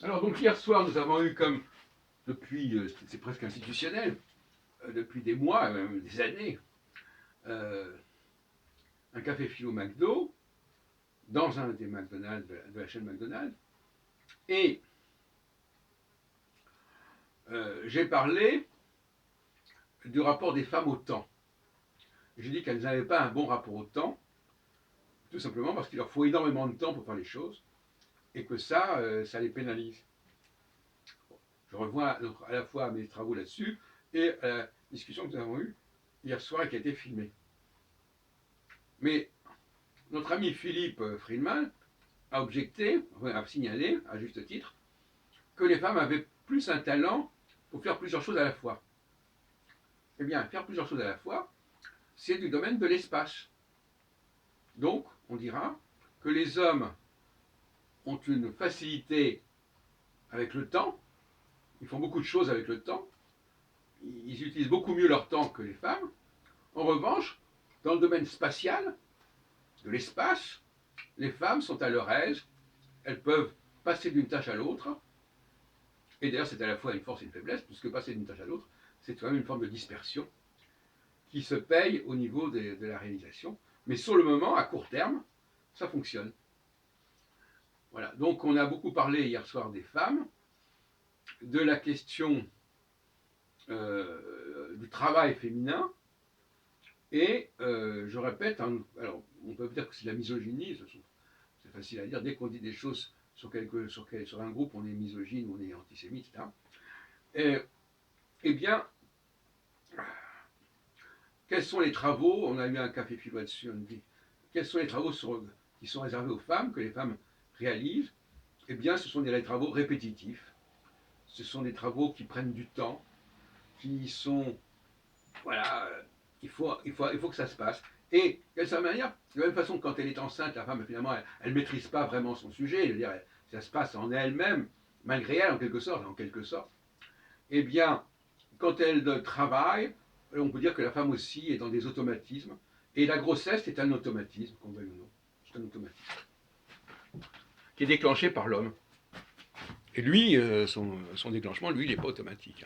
Alors donc hier soir, nous avons eu comme, depuis, c'est presque institutionnel, depuis des mois, même des années, euh, un café philo McDo dans un des McDonald's de la chaîne McDonald's. Et j'ai parlé du rapport des femmes au temps. J'ai dit qu'elles n'avaient pas un bon rapport au temps, tout simplement parce qu'il leur faut énormément de temps pour faire les choses, et que ça les pénalise. Je revois à la fois mes travaux là-dessus et à la discussion que nous avons eue hier soir et qui a été filmée. Mais notre ami Philippe Friedman a objecté, a signalé, à juste titre, que les femmes avaient plus un talent pour faire plusieurs choses à la fois. Eh bien, faire plusieurs choses à la fois, c'est du domaine de l'espace. Donc, on dira que les hommes ont une facilité avec le temps, ils font beaucoup de choses avec le temps, ils utilisent beaucoup mieux leur temps que les femmes. En revanche, dans le domaine spatial, de l'espace, les femmes sont à leur aise, elles peuvent passer d'une tâche à l'autre, et d'ailleurs c'est à la fois une force et une faiblesse, puisque passer d'une tâche à l'autre, c'est quand même une forme de dispersion qui se paye au niveau de la réalisation. Mais sur le moment, à court terme, ça fonctionne. Voilà, donc on a beaucoup parlé hier soir des femmes, de la question du travail féminin, et je répète, alors on peut dire que c'est de la misogynie, c'est facile à dire, dès qu'on dit des choses sur un groupe, on est misogyne, on est antisémite, etc. Eh bien, quels sont les travaux, on a eu un café philo là-dessus, on dit, quels sont les travaux qui sont réservés aux femmes, que les femmes réalisent? Eh bien, ce sont des travaux répétitifs, ce sont des travaux qui prennent du temps, qui sont, voilà, il faut que ça se passe. Et, de cette manière, de la même façon que quand elle est enceinte, la femme, finalement, elle ne maîtrise pas vraiment son sujet, je veux dire, ça se passe en elle-même, malgré elle, en quelque sorte. Eh bien, quand elle travaille, on peut dire que la femme aussi est dans des automatismes, et la grossesse est un automatisme, qu'on veuille ou non. C'est un automatisme qui est déclenché par l'homme. Et lui, son déclenchement, lui, il n'est pas automatique.